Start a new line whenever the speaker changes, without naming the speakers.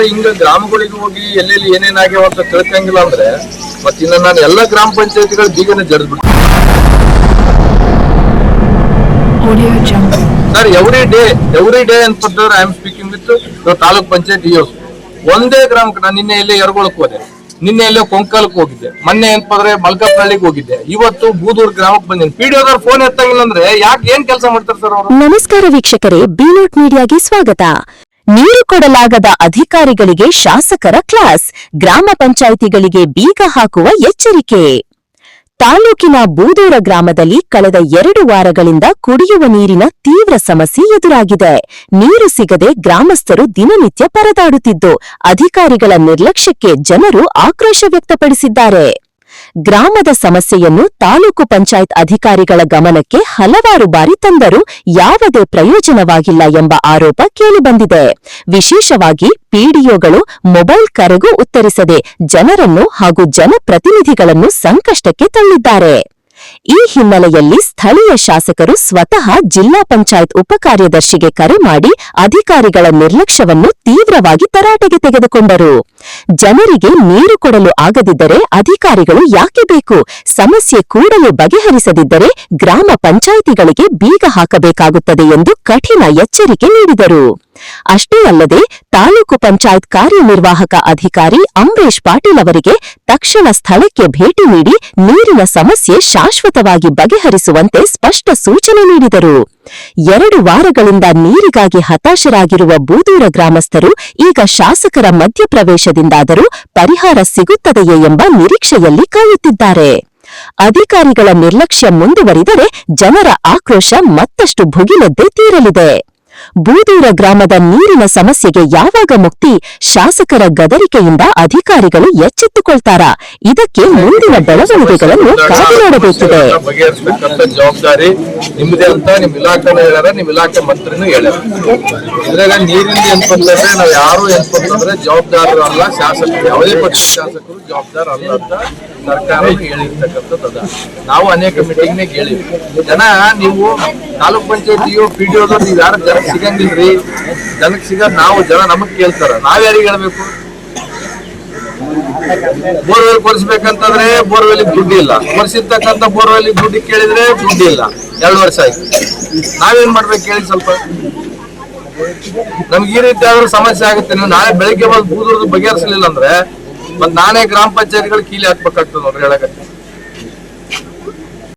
ಹಿಂಗ ಗ್ರಾಮಗಳಿಗೆ ಹೋಗಿ ಎಲ್ಲೆಲ್ಲಿ ಏನೇನಾಗ್ಯಾವ ಅಂತ ತಿಳ್ಕಂಗಿಲ್ಲ ಅಂದ್ರೆ ಮತ್ತೆ ಇನ್ನ ನಾನು ಎಲ್ಲಾ ಗ್ರಾಮ ಪಂಚಾಯತಿಗಳ ಬೀಗನ ಜಡ್ದ್ಬಿಡ್ತೀನಿ ಸರ್. ಎವ್ರಿ ಡೇ ಅಂತಂದ್ರೆ I am speaking with taluk panchayat EOs. ಒಂದೇ ಗ್ರಾಮಕ್ಕೆ ನಾನು ನಿನ್ನೆ ಎಲ್ಲೇ ಯರಗೋಳಕ್ಕೆ ಹೋದೆ, ನಿನ್ನೆ ಎಲ್ಲೋ ಕೊಂಕಾಲಕ್ಕೆ ಹೋಗಿದ್ದೆ, ಮೊನ್ನೆ ಏನಪ್ಪಂದ್ರೆ ಮಲ್ಕಪ್ಪನಹಳ್ಳಿಗೆ ಹೋಗಿದ್ದೆ, ಇವತ್ತು ಬೂದೂರು ಗ್ರಾಮಕ್ಕೆ ಬಂದಿನಿ. ಪಿಡಿಒದವ್ರು ಫೋನ್ ಎತ್ತಂಗಿಲ್ಲ ಅಂದ್ರೆ ಯಾಕೆ ಏನ್ ಕೆಲಸ ಮಾಡ್ತಾರೆ ಸರ್ ಅವರು?
ನಮಸ್ಕಾರ ವೀಕ್ಷಕರೇ, ಬಿನೋಟ್ ಮೀಡಿಯಾಗೆ ಸ್ವಾಗತ. ನೀರು ಕೊಡಲಾಗದ ಅಧಿಕಾರಿಗಳಿಗೆ ಶಾಸಕರ ಕ್ಲಾಸ್, ಗ್ರಾಮ ಪಂಚಾಯಿತಿಗಳಿಗೆ ಬೀಗ ಹಾಕುವ ಎಚ್ಚರಿಕೆ. ತಾಲೂಕಿನ ಬೂದೂರ ಗ್ರಾಮದಲ್ಲಿ ಕಳೆದ 2 ವಾರಗಳಿಂದ ಕುಡಿಯುವ ನೀರಿನ ತೀವ್ರ ಸಮಸ್ಯೆ ಎದುರಾಗಿದೆ. ನೀರು ಸಿಗದೆ ಗ್ರಾಮಸ್ಥರು ದಿನನಿತ್ಯ ಪರದಾಡುತ್ತಿದ್ದು, ಅಧಿಕಾರಿಗಳ ನಿರ್ಲಕ್ಷ್ಯಕ್ಕೆ ಜನರು ಆಕ್ರೋಶ ವ್ಯಕ್ತಪಡಿಸಿದ್ದಾರೆ. ಗ್ರಾಮದ ಸಮಸ್ಯೆಯನ್ನು ತಾಲೂಕು ಪಂಚಾಯತ್ ಅಧಿಕಾರಿಗಳ ಗಮನಕ್ಕೆ ಹಲವಾರು ಬಾರಿ ತಂದರೂ ಯಾವುದೇ ಪ್ರಯೋಜನವಾಗಿಲ್ಲ ಎಂಬ ಆರೋಪ ಕೇಳಿಬಂದಿದೆ. ವಿಶೇಷವಾಗಿ ಪಿಡಿಒಗಳು ಮೊಬೈಲ್ ಕರೆಗೂ ಉತ್ತರಿಸದೆ ಜನರನ್ನು ಹಾಗೂ ಜನಪ್ರತಿನಿಧಿಗಳನ್ನು ಸಂಕಷ್ಟಕ್ಕೆ ತಳ್ಳಿದ್ದಾರೆ. ಈ ಹಿನ್ನೆಲೆಯಲ್ಲಿ ಸ್ಥಳೀಯ ಶಾಸಕರು ಸ್ವತಃ ಜಿಲ್ಲಾ ಪಂಚಾಯತ್ ಉಪಕಾರ್ಯದರ್ಶಿಗೆ ಕರೆ ಮಾಡಿ ಅಧಿಕಾರಿಗಳ ನಿರ್ಲಕ್ಷ್ಯವನ್ನು ತೀವ್ರವಾಗಿ ತರಾಟೆಗೆ ತೆಗೆದುಕೊಂಡರು. ಜನರಿಗೆ ನೀರು ಕೊಡಲು ಆಗದಿದ್ದರೆ ಅಧಿಕಾರಿಗಳು ಯಾಕೆ ಬೇಕು? ಸಮಸ್ಯೆ ಕೂಡಲೇ ಬಗೆಹರಿಸದಿದ್ದರೆ ಗ್ರಾಮ ಪಂಚಾಯಿತಿಗಳಿಗೆ ಬೀಗ ಹಾಕಬೇಕಾಗುತ್ತದೆ ಎಂದು ಕಠಿಣ ಎಚ್ಚರಿಕೆ ನೀಡಿದರು. ಅಷ್ಟೇ ಅಲ್ಲದೆ ತಾಲೂಕು ಪಂಚಾಯತ್ ಕಾರ್ಯನಿರ್ವಾಹಕ ಅಧಿಕಾರಿ ಅಂಬರೀಶ್ ಪಾಟೀಲ್ ಅವರಿಗೆ ತಕ್ಷಣ ಸ್ಥಳಕ್ಕೆ ಭೇಟಿ ನೀಡಿ ನೀರಿನ ಸಮಸ್ಯೆ ಶಾಶ್ವತವಾಗಿ ಬಗೆಹರಿಸುವಂತೆ ಸ್ಪಷ್ಟ ಸೂಚನೆ ನೀಡಿದರು. 2 ವಾರಗಳಿಂದ ನೀರಿಗಾಗಿ ಹತಾಶರಾಗಿರುವ ಬೂದೂರ ಗ್ರಾಮಸ್ಥರು ಈಗ ಶಾಸಕರ ಮಧ್ಯಪ್ರವೇಶದಿಂದಾದರೂ ಪರಿಹಾರ ಸಿಗುತ್ತದೆಯೇ ಎಂಬ ನಿರೀಕ್ಷೆಯಲ್ಲಿ ಕಾಯುತ್ತಿದ್ದಾರೆ. ಅಧಿಕಾರಿಗಳ ನಿರ್ಲಕ್ಷ್ಯ ಮುಂದುವರಿದರೆ ಜನರ ಆಕ್ರೋಶ ಮತ್ತಷ್ಟು ಭುಗಿಲೆದ್ದೇ ತೀರಲಿದೆ. ಬೂದೂರ ಗ್ರಾಮದ ನೀರಿನ ಸಮಸ್ಯೆಗೆ ಯಾವಾಗ ಮುಕ್ತಿ? ಶಾಸಕರ ಗದರಿಕೆಯಿಂದ ಅಧಿಕಾರಿಗಳು ಎಚ್ಚೆತ್ತುಕೊಳ್ತಾರಾ? ಇದಕ್ಕೆ ಮುಂದಿನ ಬೆಳವಣಿಗೆಗಳನ್ನು ಕಾದು ನೋಡಬೇಕಿದೆ.
ಬಗೆಹರಿಸಬೇಕಂತ ಜವಾಬ್ದಾರಿ ನಿಮ್ಮದೇ ಅಂತ ನಿಮ್ ಇಲಾಖೆ ಹೇಳ್ಯಾರ, ನಿಮ್ ಇಲಾಖೆ ಮಂತ್ರಿನೂ ಹೇಳ್ಯಾರ. ಇದ್ರಾಗ ನೀರಿನ ಅಂತಂದ್ರೆ ನಾವು ಯಾರು ಅಂತಂದ್ರೆ ಜವಾಬ್ದಾರರು ಅಲ್ಲ, ಶಾಸಕರು, ಯಾವುದೇ ಪಕ್ಷ ಶಾಸಕರು ಜವಾಬ್ದಾರ ಅಲ್ಲ ಅಂತ ಸರ್ಕಾರ ಹೇಳಿರ್ತಕ್ಕಂಥದ್ದು. ನಾವು ಅನೇಕ ಮೀಟಿಂಗ್ನಾಗ ಹೇಳಿವಿ, ಜನ ನೀವು ತಾಲೂಕ್ ಪಂಚಾಯತಿಯು ಪಿಡಿಒದವ್ರು ನೀವು ಯಾರು ಜನಕ್ಕೆ ಸಿಗಂಗಿಲ್ರಿ, ಜನಕ್ಕೆ ಸಿಗ ನಾವು ಜನ ನಮಗ್ ಕೇಳ್ತಾರ, ನಾವ್ ಯಾರಿಗೆ ಹೇಳ್ಬೇಕು? ಬೋರ್ವೆಲ್ ಕೊರಿಸ್ಬೇಕಂತಂದ್ರೆ ಬೋರ್ವೆಲ್ ದುಡ್ಡು ಇಲ್ಲ, ಕೊರಿಸಿರ್ತಕ್ಕಂಥ ಬೋರ್ವೆಲ್ ದುಡ್ಡು ಕೇಳಿದ್ರೆ ದುಡ್ಡು ಇಲ್ಲ. 2 ವರ್ಷ ಆಯ್ತು. ನಾವೇನ್ ಮಾಡ್ಬೇಕು ಹೇಳಿ? ಸ್ವಲ್ಪ ನಮ್ಗೆ ಈ ರೀತಿ ಆದ್ರೂ ಸಮಸ್ಯೆ ಆಗುತ್ತೆ. ನೀವು ನಾಳೆ ಬೆಳಿಗ್ಗೆ ಬಂದು ಬೂದೂರ್ದು ಬಗೆಹರಿಸಲಿಲ್ಲ ಅಂದ್ರೆ ಮತ್ ನಾನೇ ಗ್ರಾಮ ಪಂಚಾಯತ್ಗಳು ಕೀಲಿ ಹಾಕ್ಬೇಕಾಗ್ತದೆ ನೋಡ್ರಿ ಹೇಳಕತ್ತಿ.